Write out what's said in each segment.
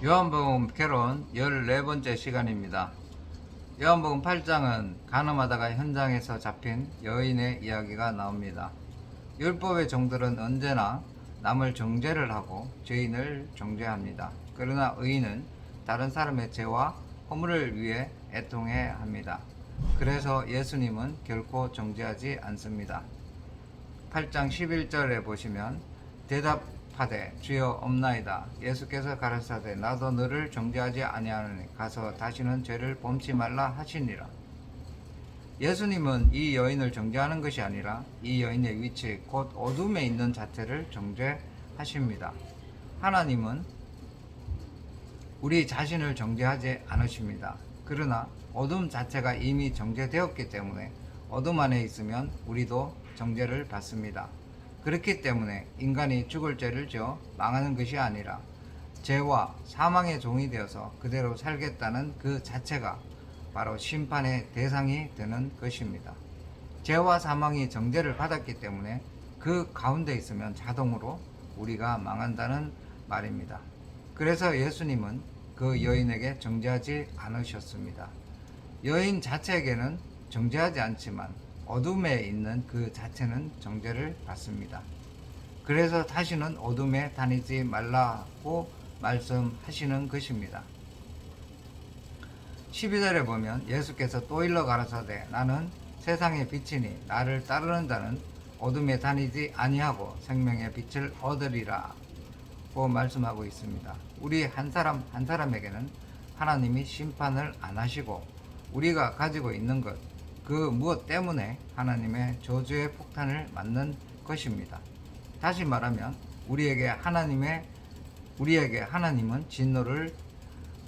요한복음 개론 14번째 시간입니다. 요한복음 8장은 간음하다가 현장에서 잡힌 여인의 이야기가 나옵니다. 율법의 종들은 언제나 남을 정죄를 하고 죄인을 정죄합니다. 그러나 의인은 다른 사람의 죄와 허물을 위해 애통해야 합니다. 그래서 예수님은 결코 정죄하지 않습니다. 8장 11절에 보시면 대답하되 주여 없나이다. 예수께서 가라사대 나도 너를 정죄하지 아니하노니 가서 다시는 죄를 범치 말라 하시니라. 예수님은 이 여인을 정죄하는 것이 아니라 이 여인의 위치 곧 어둠에 있는 자체를 정죄하십니다. 하나님은 우리 자신을 정죄하지 않으십니다. 그러나 어둠 자체가 이미 정죄되었기 때문에 어둠 안에 있으면 우리도 정죄를 받습니다. 그렇기 때문에 인간이 죽을 죄를 지어 망하는 것이 아니라 죄와 사망의 종이 되어서 그대로 살겠다는 그 자체가 바로 심판의 대상이 되는 것입니다. 죄와 사망이 정죄를 받았기 때문에 그 가운데 있으면 자동으로 우리가 망한다는 말입니다. 그래서 예수님은 그 여인에게 정죄하지 않으셨습니다. 여인 자체에게는 정죄하지 않지만 어둠에 있는 그 자체는 정죄를 받습니다. 그래서 다시는 어둠에 다니지 말라고 말씀하시는 것입니다. 12절에 보면 예수께서 또 일러 가라사대 나는 세상의 빛이니 나를 따르는 자는 어둠에 다니지 아니하고 생명의 빛을 얻으리라 고 말씀하고 있습니다. 우리 한 사람 한 사람에게는 하나님이 심판을 안 하시고 우리가 가지고 있는 것 그 무엇 때문에 하나님의 저주의 폭탄을 맞는 것입니다. 다시 말하면 우리에게 하나님은 진노를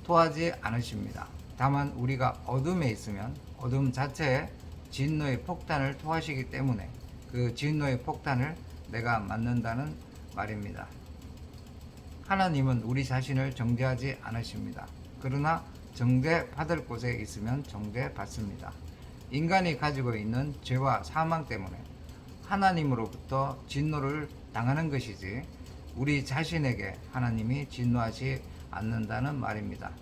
토하지 않으십니다. 다만 우리가 어둠에 있으면 어둠 자체에 진노의 폭탄을 토하시기 때문에 그 진노의 폭탄을 내가 맞는다는 말입니다. 하나님은 우리 자신을 정죄하지 않으십니다. 그러나 정죄받을 곳에 있으면 정죄받습니다. 인간이 가지고 있는 죄와 사망 때문에 하나님으로부터 진노를 당하는 것이지 우리 자신에게 하나님이 진노하지 않는다는 말입니다.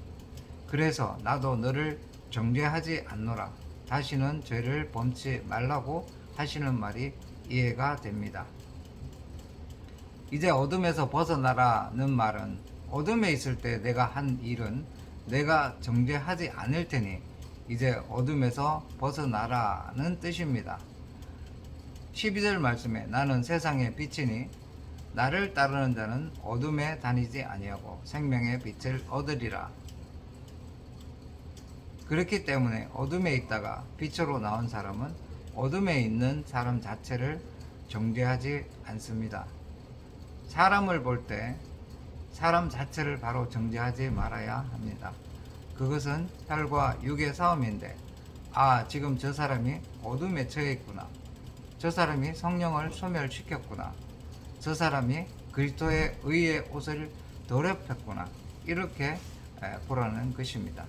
그래서 나도 너를 정죄하지 않노라. 다시는 죄를 범치 말라고 하시는 말이 이해가 됩니다. 이제 어둠에서 벗어나라는 말은 어둠에 있을 때 내가 한 일은 내가 정죄하지 않을 테니 이제 어둠에서 벗어나라는 뜻입니다. 12절 말씀에 나는 세상의 빛이니 나를 따르는 자는 어둠에 다니지 아니하고 생명의 빛을 얻으리라. 그렇기 때문에 어둠에 있다가 빛으로 나온 사람은 어둠에 있는 사람 자체를 정죄하지 않습니다. 사람을 볼 때 사람 자체를 바로 정죄하지 말아야 합니다. 그것은 혈과 육의 싸움인데 지금 저 사람이 어둠에 처해 있구나. 저 사람이 성령을 소멸시켰구나. 저 사람이 그리스도의 의의 옷을 더럽혔구나. 이렇게 보라는 것입니다.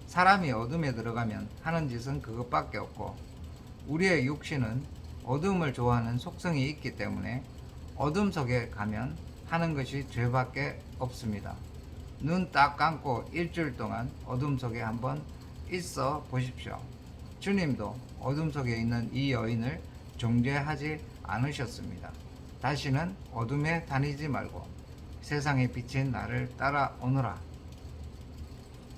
사람이 어둠에 들어가면 하는 짓은 그것밖에 없고 우리의 육신은 어둠을 좋아하는 속성이 있기 때문에 어둠 속에 가면 하는 것이 죄밖에 없습니다. 눈 딱 감고 일주일 동안 어둠 속에 한번 있어 보십시오. 주님도 어둠 속에 있는 이 여인을 정죄하지 않으셨습니다. 다시는 어둠에 다니지 말고 세상에 비친 나를 따라오너라.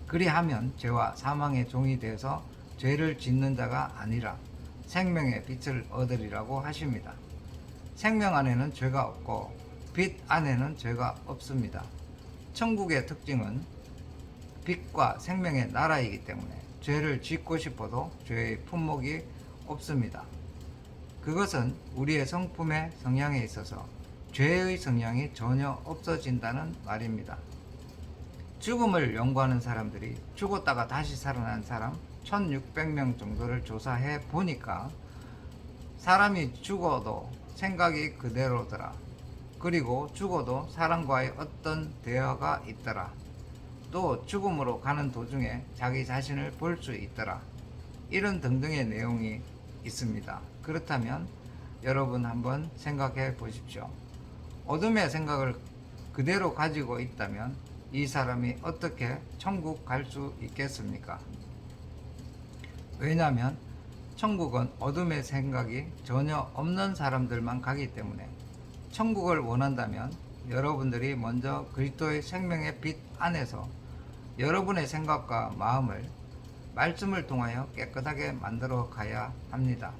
그리하면 죄와 사망의 종이 되어서 죄를 짓는 자가 아니라 생명의 빛을 얻으리라고 하십니다. 생명 안에는 죄가 없고 빛 안에는 죄가 없습니다. 천국의 특징은 빛과 생명의 나라이기 때문에 죄를 짓고 싶어도 죄의 품목이 없습니다. 그것은 우리의 성품의 성향에 있어서 죄의 성향이 전혀 없어진다는 말입니다. 죽음을 연구하는 사람들이 죽었다가 다시 살아난 사람 1600명 정도를 조사해 보니까 사람이 죽어도 생각이 그대로더라. 그리고 죽어도 사람과의 어떤 대화가 있더라. 또 죽음으로 가는 도중에 자기 자신을 볼 수 있더라. 이런 등등의 내용이 있습니다. 그렇다면 여러분 한번 생각해 보십시오. 어둠의 생각을 그대로 가지고 있다면 이 사람이 어떻게 천국 갈 수 있겠습니까? 왜냐하면 천국은 어둠의 생각이 전혀 없는 사람들만 가기 때문에, 천국을 원한다면 여러분들이 먼저 그리스도의 생명의 빛 안에서 여러분의 생각과 마음을 말씀을 통하여 깨끗하게 만들어 가야 합니다.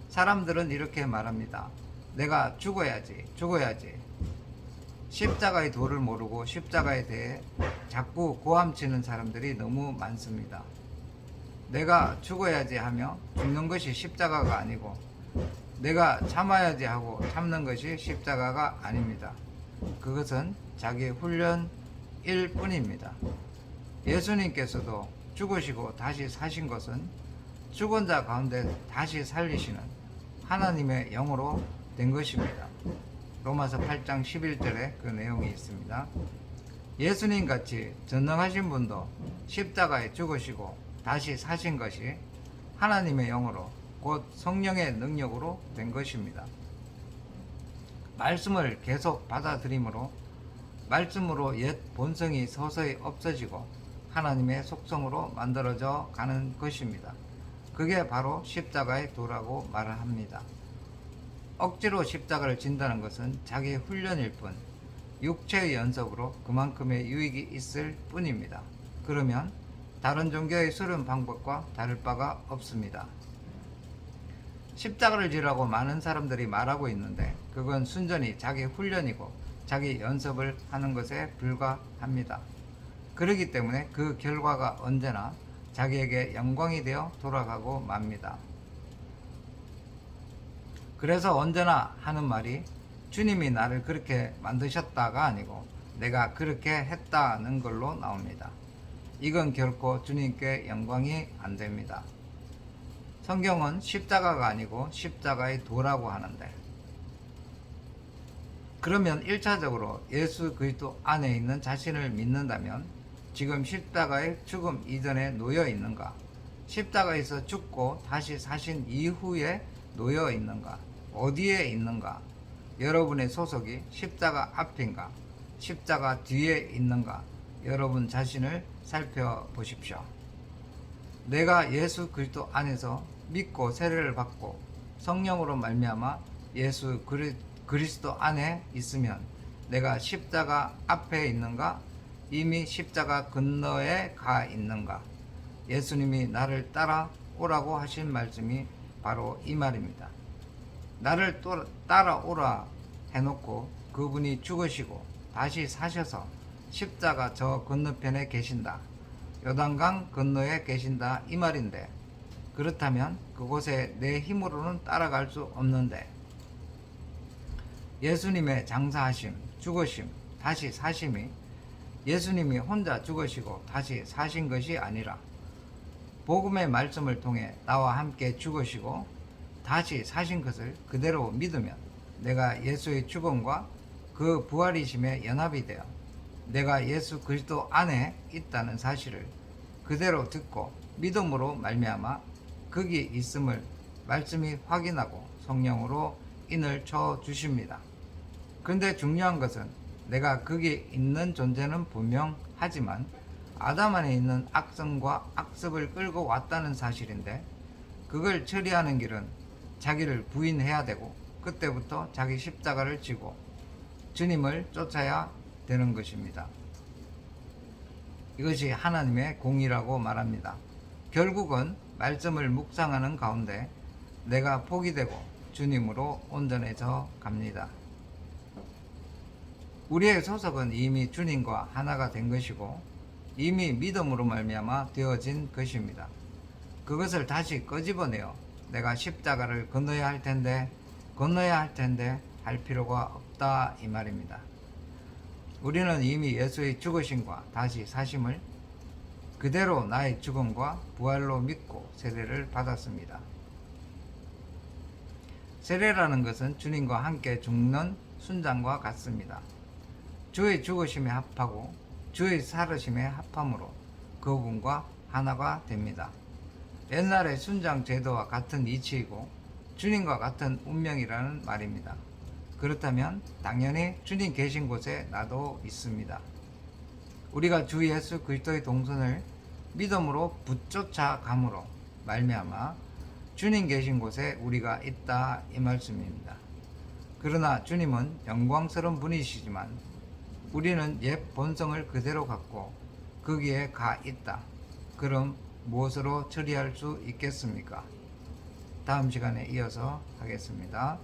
사람들은 이렇게 말합니다. 내가 죽어야지. 십자가의 도를 모르고 십자가에 대해 자꾸 고함치는 사람들이 너무 많습니다. 내가 죽어야지 하며 죽는 것이 십자가가 아니고, 내가 참아야지 하고 참는 것이 십자가가 아닙니다. 그것은 자기 훈련일 뿐입니다. 예수님께서도 죽으시고 다시 사신 것은 죽은 자 가운데 다시 살리시는 하나님의 영으로 된 것입니다. 로마서 8장 11절에 그 내용이 있습니다. 예수님 같이 전능하신 분도 십자가에 죽으시고 다시 사신 것이 하나님의 영으로, 곧 성령의 능력으로 된 것입니다. 말씀을 계속 받아들임으로 말씀으로 옛 본성이 서서히 없어지고 하나님의 속성으로 만들어져 가는 것입니다. 그게 바로 십자가의 도라고 말을 합니다. 억지로 십자가를 진다는 것은 자기 훈련일 뿐, 육체의 연습으로 그만큼의 유익이 있을 뿐입니다. 그러면 다른 종교의 수련 방법과 다를 바가 없습니다. 십자가를 지라고 많은 사람들이 말하고 있는데, 그건 순전히 자기 훈련이고 자기 연습을 하는 것에 불과합니다. 그렇기 때문에 그 결과가 언제나 자기에게 영광이 되어 돌아가고 맙니다. 그래서 언제나 하는 말이 주님이 나를 그렇게 만드셨다가 아니고 내가 그렇게 했다는 걸로 나옵니다. 이건 결코 주님께 영광이 안 됩니다. 성경은 십자가가 아니고 십자가의 도라고 하는데, 그러면 1차적으로 예수 그리스도 안에 있는 자신을 믿는다면 지금 십자가의 죽음 이전에 놓여 있는가? 십자가에서 죽고 다시 사신 이후에 놓여 있는가? 어디에 있는가? 여러분의 소속이 십자가 앞인가? 십자가 뒤에 있는가? 여러분 자신을 살펴보십시오. 내가 예수 그리스도 안에서 믿고 세례를 받고 성령으로 말미암아 예수 그리스도 안에 있으면 내가 십자가 앞에 있는가? 이미 십자가 건너에 가 있는가? 예수님이 나를 따라오라고 하신 말씀이 바로 이 말입니다. 나를 따라오라 해놓고 그분이 죽으시고 다시 사셔서 십자가 저 건너편에 계신다, 요단강 건너에 계신다, 이 말인데, 그렇다면 그곳에 내 힘으로는 따라갈 수 없는데, 예수님의 장사하심, 죽으심, 다시 사심이 예수님이 혼자 죽으시고 다시 사신 것이 아니라 복음의 말씀을 통해 나와 함께 죽으시고 다시 사신 것을 그대로 믿으면 내가 예수의 죽음과 그 부활이심에 연합이 되어 내가 예수 그리스도 안에 있다는 사실을 그대로 듣고 믿음으로 말미암아 거기 있음을 말씀이 확인하고 성령으로 인을 쳐 주십니다. 그런데 중요한 것은 내가 거기 있는 존재는 분명하지만 아담 안에 있는 악성과 악습을 끌고 왔다는 사실인데, 그걸 처리하는 길은 자기를 부인해야 되고 그때부터 자기 십자가를 지고 주님을 쫓아야 되는 것입니다. 이것이 하나님의 공의라고 말합니다. 결국은 말씀을 묵상하는 가운데 내가 복이 되고 주님으로 온전해져 갑니다. 우리의 소속은 이미 주님과 하나가 된 것이고 이미 믿음으로 말미암아 되어진 것입니다. 그것을 다시 끄집어내어 내가 십자가를 건너야 할 텐데 할 필요가 없다, 이 말입니다. 우리는 이미 예수의 죽으심과 다시 사심을 그대로 나의 죽음과 부활로 믿고 세례를 받았습니다. 세례라는 것은 주님과 함께 죽는 순장과 같습니다. 주의 죽으심에 합하고 주의 살으심에 합함으로 그분과 하나가 됩니다. 옛날의 순장 제도와 같은 이치이고 주님과 같은 운명이라는 말입니다. 그렇다면 당연히 주님 계신 곳에 나도 있습니다. 우리가 주 예수 그리스도의 동선을 믿음으로 붙쫓아 감으로 말미암아 주님 계신 곳에 우리가 있다 이 말씀입니다. 그러나 주님은 영광스러운 분이시지만 우리는 옛 본성을 그대로 갖고 거기에 가 있다. 그럼 무엇으로 처리할 수 있겠습니까? 다음 시간에 이어서 하겠습니다.